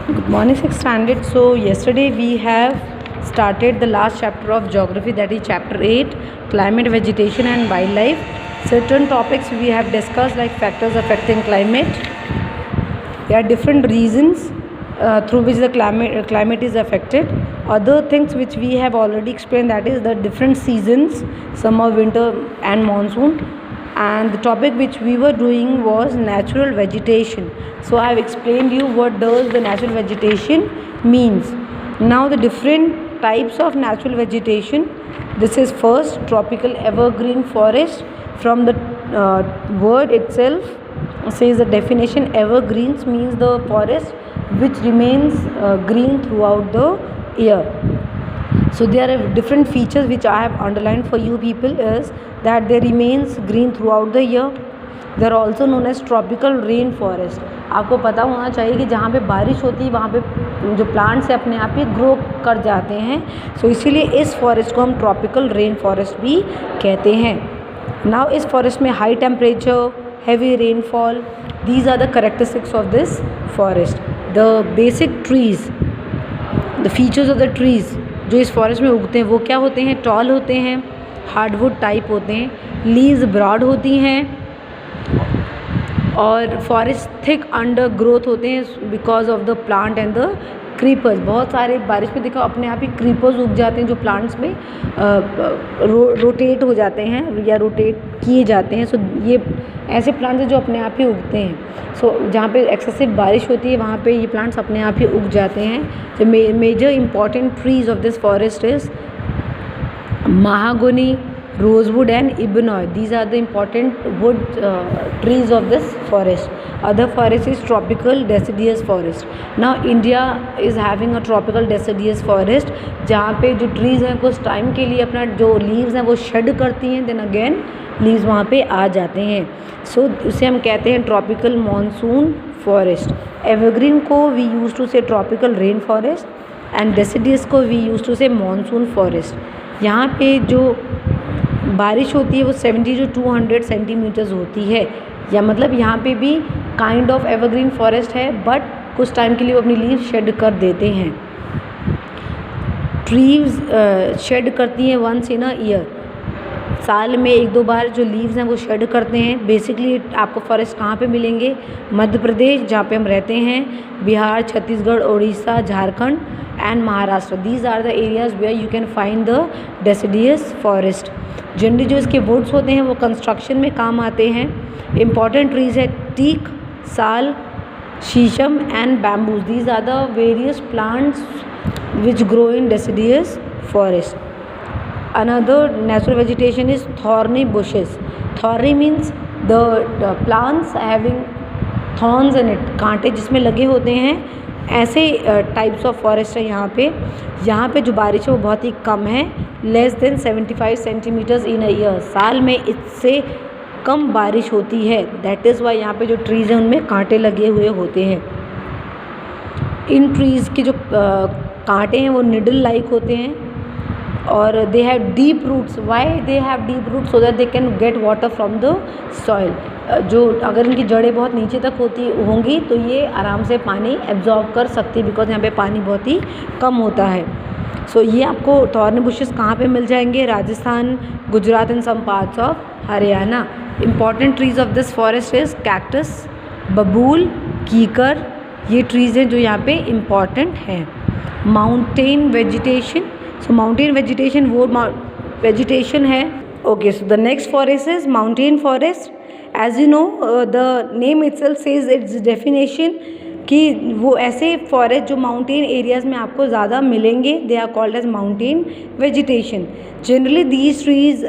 Good morning, 6th standard. So yesterday we have started the last chapter of geography, that is chapter 8, climate, vegetation and wildlife. Certain topics we have discussed, like factors affecting climate. There are different reasons through which the climate is affected. Other things which we have already explained, that is the different seasons, summer, winter and monsoon. And the topic which we were doing was natural vegetation. So I have explained you what does the natural vegetation means. Now the different types of natural vegetation. This is first tropical evergreen forest. From the word itself says the definition, evergreens means the forest which remains green throughout the year. So there are different features which I have underlined for you people, is that they remains green throughout the year. They are also known as tropical rain forest. आपको पता होना चाहिए कि जहाँ पे बारिश होती है वहाँ पे जो प्लांट्स है अपने आप ही ग्रो कर जाते हैं. सो इसीलिए इस फॉरेस्ट को हम ट्रॉपिकल रेन फॉरेस्ट भी कहते हैं. नाउ इस फॉरेस्ट में high temperature, heavy rainfall, these are the characteristics of this forest. The basic trees, the features of the trees जो इस फॉरेस्ट में उगते हैं वो क्या होते हैं? टॉल होते हैं, हार्डवुड टाइप होते हैं, लीव्स ब्रॉड होती हैं और फॉरेस्ट थिक अंडर ग्रोथ होते हैं because of the plant and the creepers. बहुत सारे बारिश में देखो अपने आप ही क्रीपर्स उग जाते हैं जो प्लांट्स में रोटेट हो जाते हैं या रोटेट किए जाते हैं. सो ये ऐसे प्लांट्स हैं जो अपने आप ही उगते हैं. सो जहाँ पे एक्सेसिव बारिश होती है वहाँ पे ये प्लांट्स अपने आप ही उग जाते हैं. जो major important trees of this forest is mahogany, rosewood and ebony. These are the important wood trees of this forest. Other forest is tropical deciduous forest. Now India is having a tropical deciduous forest जहाँ पे जो trees हैं कुछ time के लिए अपना जो leaves हैं वो shed करती हैं, then again leaves वहाँ पे आ जाते हैं. So उसे हम कहते हैं tropical monsoon forest. Evergreen को we used to say tropical rain forest and deciduous को we used to say monsoon forest. यहाँ पे जो बारिश होती है वो 70 to 200 सेंटीमीटर्स होती है. या मतलब यहाँ पे भी काइंड ऑफ एवरग्रीन फॉरेस्ट है, बट कुछ टाइम के लिए वो अपनी लीव शेड कर देते हैं. ट्रीज शेड करती हैं वंस इन अ ईयर. साल में एक दो बार जो लीव्स हैं वो शेड करते हैं. बेसिकली आपको फॉरेस्ट कहाँ पे मिलेंगे? मध्य प्रदेश जहाँ पे हम रहते हैं, Bihar, Chhattisgarh, Orissa, Jharkhand and Maharashtra. These are the areas where you can find the deciduous forest. Generally जो इसके वुड्स होते हैं वो कंस्ट्रक्शन में काम आते हैं. इम्पॉर्टेंट ट्रीज है teak, sal, shisham and bamboos. These are the various plants which grow in deciduous forest. Another natural vegetation is thorny bushes. Thorny means the plants having thorns in it, कांटे जिसमें लगे होते हैं. ऐसे टाइप्स ऑफ फॉरेस्ट है यहाँ पे. यहाँ पे जो बारिश है वो बहुत ही कम है, less than 75 centimetres in a year. साल में इससे कम बारिश होती है. दैट इज़ वाई यहाँ पे जो ट्रीज़ हैं उनमें कांटे लगे हुए होते हैं. इन ट्रीज़ के जो कांटे हैं वो निडल लाइक होते हैं और they have deep roots. Why they have deep roots? So that they can get water from the soil. जो अगर इनकी जड़ें बहुत नीचे तक होंगी तो ये आराम से पानी एब्जॉर्ब कर सकती है, बिकॉज यहाँ पे पानी बहुत ही कम होता है. सो ये आपको थॉर्नी बुशेस कहाँ पे मिल जाएंगे? Rajasthan, Gujarat and some parts of Haryana. Important trees of this forest is cactus, babul, kikar. ये ट्रीज़ हैं जो यहाँ पे इम्पॉर्टेंट हैं. Mountain vegetation. So mountain vegetation वो वेजिटेशन है. Okay, so the next forest is mountain forest. As you know the name itself says it's definition कि वो ऐसे फॉरेस्ट जो माउंटेन एरियाज़ में आपको ज़्यादा मिलेंगे, they are called as mountain vegetation. Generally these trees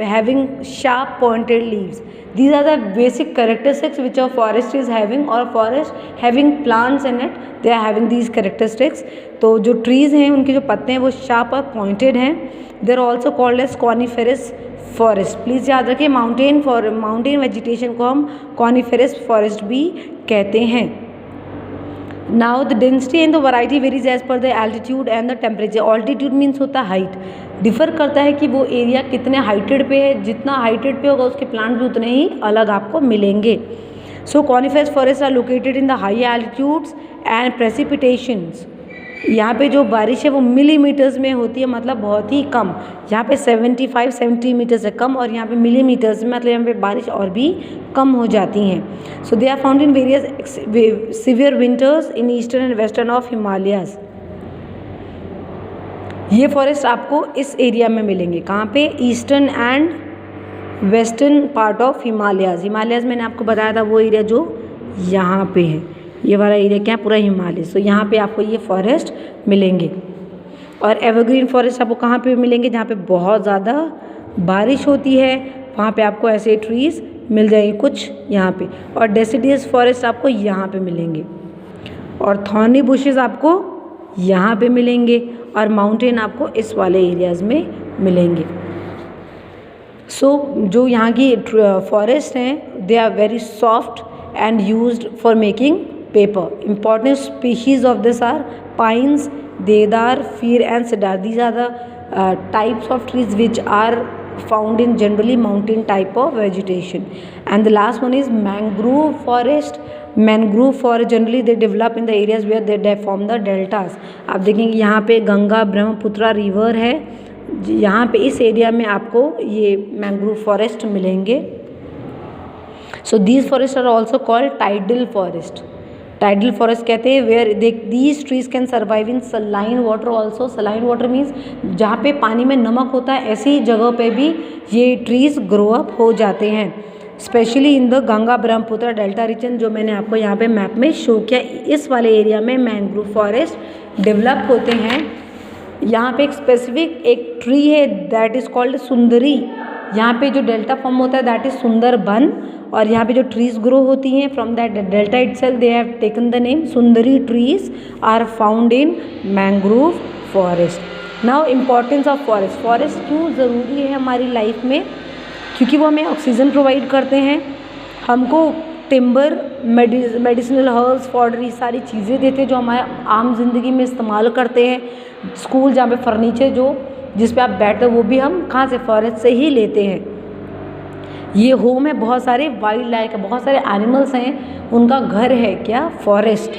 having sharp pointed leaves. These are the basic characteristics which a forest is having, or forest having plants in it, they are having these characteristics. तो जो trees हैं उनके जो पत्ते हैं वो sharp और pointed हैं. They are also called as coniferous forest. Please याद रखिए माउंटेन वेजिटेशन को हम coniferous forest भी कहते हैं. Now the density and the variety varies as per the altitude and the temperature. Altitude means होता है height. डिफ़र करता है कि वो एरिया कितने हाइटेड पे है. जितना हाइटेड पे होगा उसके प्लांट भी उतने ही अलग आपको मिलेंगे. So coniferous forest are located in the high altitudes and precipitations. यहाँ पे जो बारिश है वो मिलीमीटर्स में होती है, मतलब बहुत ही कम। यहाँ पे 75 सेंटीमीटर से कम, और यहाँ पे मिलीमीटर्स में, मतलब यहाँ पे बारिश और भी कम हो जाती हैं। So they are found in various severe winters in eastern and western of Himalayas. ये फॉरेस्ट आपको इस एरिया में मिलेंगे, कहाँ पे? Eastern and western part of Himalayas. Himalayas मैंने आपको बताया था वो एरिया जो यहाँ पे है, ये वाला एरिया क्या है? पूरा हिमालय। सो यहाँ पे आपको ये फॉरेस्ट मिलेंगे। और एवरग्रीन फॉरेस्ट आपको कहाँ पे मिलेंगे? जहाँ पे बहुत ज़्यादा बारिश होती है वहाँ पे आपको ऐसे ट्रीज़ मिल जाएंगे कुछ यहाँ पे। और डेसिडियस फॉरेस्ट आपको यहाँ पे मिलेंगे, और थॉर्नी बुशेस आपको यहाँ पे मिलेंगे, और माउंटेन आपको इस वाले एरियाज़ में मिलेंगे। सो जो यहाँ की फॉरेस्ट हैं they are very soft and used for making paper. Important species of this are pines, deodar, fir and cedar. These are the types of trees which are found in generally mountain type of vegetation. And the last one is mangrove forest. Mangrove forest generally they develop in the areas where they form the deltas. आप देखेंगे यहाँ पे Ganga Brahmaputra river है, यहाँ पे इस area में आपको ये मैंग्रोव फॉरेस्ट मिलेंगे। So these forests are also called tidal forest. Tidal forest कहते हैं where these trees can survive in saline water also. Saline water means जहाँ पे पानी में नमक होता है, ऐसी जगह पे भी ये ट्रीज ग्रो अप हो जाते हैं, specially in the Ganga Brahmaputra delta region, जो मैंने आपको यहाँ पे मैप में शो किया। इस वाले एरिया में मैंग्रोव फॉरेस्ट डेवलप होते हैं। यहाँ पे एक स्पेसिफिक एक ट्री है दैट इज़ कॉल्ड सुंदरी। यहाँ पे जो डेल्टा फॉर्म होता है दैट इज़ सुंदरबन, और यहाँ पे जो ट्रीज ग्रो होती हैं from that delta itself they have taken the name Sundari trees are found in mangrove forest. Now importance of forest. Forest क्यों ज़रूरी है हमारी लाइफ में? क्योंकि वो हमें ऑक्सीजन प्रोवाइड करते हैं, हमको टिम्बर, मेडिसिनल हर्ब्स, फॉडरी सारी चीज़ें देते हैं जो हमारे आम जिंदगी में इस्तेमाल करते हैं। स्कूल जहाँ पे फर्नीचर जो जिस पे आप बैठते हो वो भी हम कहाँ से? फॉरेस्ट से ही लेते हैं। ये होम है बहुत सारे वाइल्ड लाइफ है, बहुत सारे एनिमल्स हैं, उनका घर है क्या? फॉरेस्ट।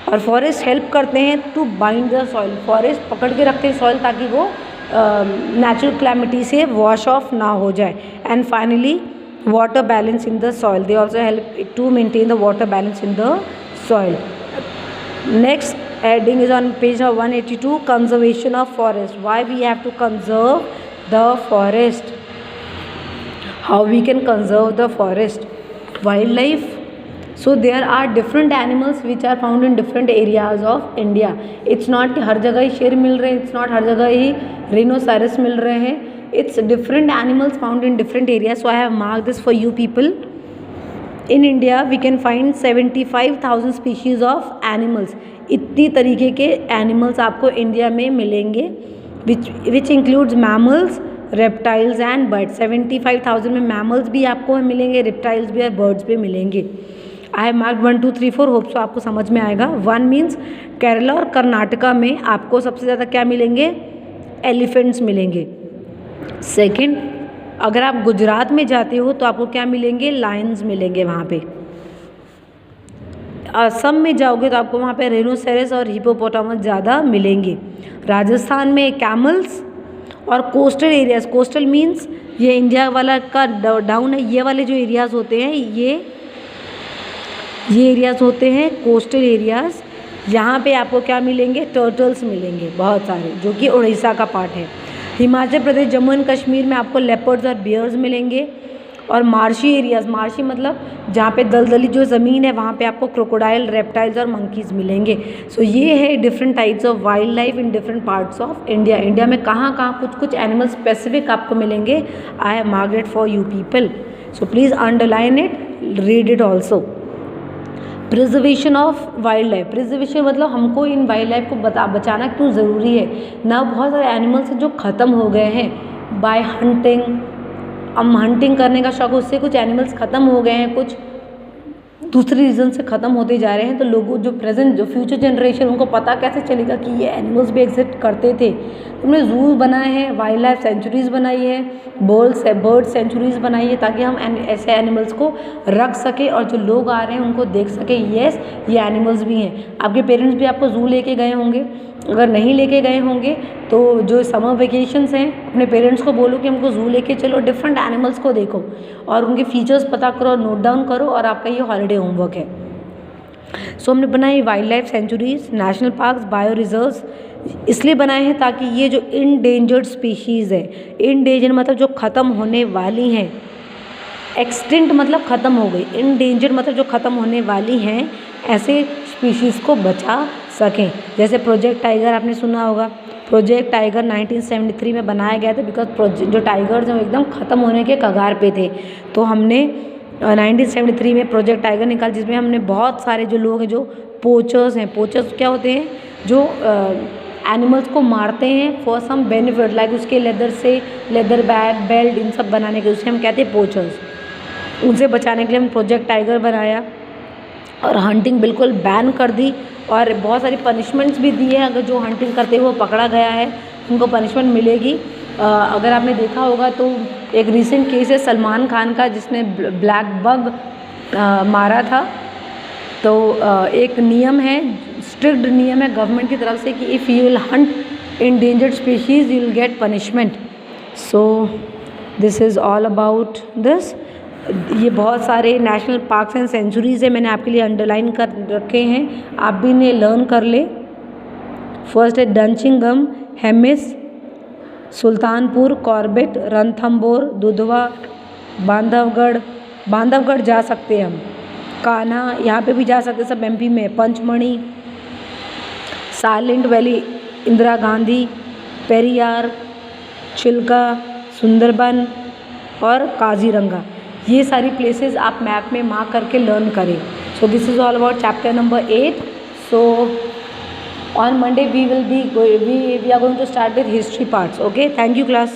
और फॉरेस्ट हेल्प करते हैं to bind the soil. Forest पकड़ के रखते हैं सॉइल ताकि वो नेचुरल क्लैमिटी से वॉश ऑफ ना हो जाए। And finally water balance in the soil, they also help to maintain the water balance in the soil. Next heading is on page 182, conservation of forest. Why we have to conserve the forest? How we can conserve the forest? Wildlife. So there are different animals which are found in different areas of India. It's not हर जगह ही शेर मिल रहे हैं, it's not हर जगह ही rhinoceros मिल रहे हैं. It's different animals found in different areas. So I have marked this for you people. In India we can find 75,000 species of animals. इतनी तरीके के एनिमल्स आपको इंडिया में मिलेंगे which includes mammals, reptiles and birds. 75,000 में mammals भी आपको मिलेंगे, रेप्टाइल्स भी और बर्ड्स भी मिलेंगे। I have mark 1 2 3 4, hope so आपको समझ में आएगा। 1 मीन्स केरला और कर्नाटका में आपको सबसे ज़्यादा क्या मिलेंगे? एलिफेंट्स मिलेंगे। सेकेंड, अगर आप गुजरात में जाते हो तो आपको क्या मिलेंगे? लायंस मिलेंगे वहाँ पे। असम में जाओगे तो आपको वहाँ पे रेनोसेरस और हिपोपोटामस ज़्यादा मिलेंगे। राजस्थान में कैमल्स, और कोस्टल एरियाज़, कोस्टल मीन्स ये इंडिया वाला का डाउन है, ये वाले जो एरियाज़ होते हैं ये एरियाज़ होते हैं कोस्टल एरियाज़। यहाँ पे आपको क्या मिलेंगे? टर्टल्स मिलेंगे बहुत सारे, जो कि उड़ीसा का पार्ट है। हिमाचल प्रदेश, जम्मू एंड कश्मीर में आपको लेपर्ड्स और बियर्स मिलेंगे। और मार्शी एरियाज़, मार्शी मतलब जहाँ पे दलदली जो ज़मीन है वहाँ पे आपको क्रोकोडाइल, रेप्टाइल्स और मंकीज़ मिलेंगे। सो ये है different types of wild life in different parts of India. India में कहाँ कहाँ कुछ एनिमल स्पेसिफिक आपको मिलेंगे। I have marked it for you people, so please underline it, read it also. Preservation of wild life. Preservation मतलब हमको इन wild life को बचाना क्यों ज़रूरी है ना। बहुत सारे एनिमल्स हैं जो ख़त्म हो गए हैं बाय हंटिंग। हम हंटिंग करने का शौक, उससे कुछ एनिमल्स ख़त्म हो गए हैं, कुछ दूसरे रीज़न से ख़त्म होते जा रहे हैं, तो लोगों जो प्रेजेंट जो फ्यूचर जनरेशन उनको पता कैसे चलेगा कि ये एनिमल्स भी एग्जिस्ट करते थे। हमने जू बनाए हैं, वाइल्ड लाइफ सेंचुरीज़ बनाई है, बर्ड सेंचुरीज़ बनाई है, ताकि हम ऐसे एनिमल्स को रख सकें और जो लोग आ रहे हैं उनको देख सकें येस ये एनिमल्स भी हैं। आपके पेरेंट्स भी आपको जू लेके गए होंगे, अगर नहीं लेके गए होंगे तो जो समर वेकेशंस हैं अपने पेरेंट्स को बोलो कि हमको जू लेके चलो, डिफरेंट एनिमल्स को देखो और उनके फीचर्स पता करो, नोट डाउन करो, और आपका ये हॉलीडे होमवर्क है। सो हमने बनाई wild life centuries, national parks, bio reserves इसलिए बनाए हैं ताकि ये जो इनडेंजर्ड स्पीशीज़ है, इनडेंजर्ड मतलब जो ख़त्म होने वाली हैं, एक्सटिंक्ट मतलब ख़त्म हो गई, इनडेंजर्ड मतलब जो ख़त्म होने वाली हैं, ऐसे स्पीशीज़ को बचा सकें। जैसे प्रोजेक्ट टाइगर आपने सुना होगा, प्रोजेक्ट टाइगर 1973 में बनाया गया था बिकॉज जो टाइगर्स हैं वो एकदम ख़त्म होने के कगार पे थे। तो हमने 1973 में प्रोजेक्ट टाइगर निकाला, जिसमें हमने बहुत सारे जो लोग हैं जो पोचर्स हैं, पोचर्स क्या होते हैं जो एनिमल्स को मारते हैं फॉर सम बेनिफिट, लाइक उसके लेदर बैग, बेल्ट इन सब बनाने के, उसे हम कहते हैं पोचर्स। उनसे बचाने के लिए हम प्रोजेक्ट टाइगर बनाया और हंटिंग बिल्कुल बैन कर दी और बहुत सारी पनिशमेंट्स भी दी है। अगर जो हंटिंग करते हुए पकड़ा गया है उनको पनिशमेंट मिलेगी। अगर आपने देखा होगा तो एक रीसेंट केस है सलमान खान का जिसने ब्लैक बग मारा था। तो एक नियम है, स्ट्रिक्ट नियम है गवर्नमेंट की तरफ से कि if you will Hunt endangered species you will get punishment. So this is all about this. ये बहुत सारे नेशनल पार्क्स एंड सेंचुरीज़ है, मैंने आपके लिए अंडरलाइन कर रखे हैं, आप भी इन्हें लर्न कर ले। फर्स्ट है डंचिंगम, हेमिस, सुल्तानपुर, कॉर्बेट, रणथंभौर, दुधवा, बांधवगढ़ जा सकते हैं हम, कान्हा यहाँ पे भी जा सकते हैं, सब एमपी में। पंचमढ़ी, साइलेंट वैली, इंदिरा गांधी, पेरियार, चिल्का, सुंदरबन और काजीरंगा, ये सारी प्लेसेस आप मैप में मार्क करके लर्न करें। So this is all about chapter number 8। So on Monday we are going to start with history parts. Okay, thank you class.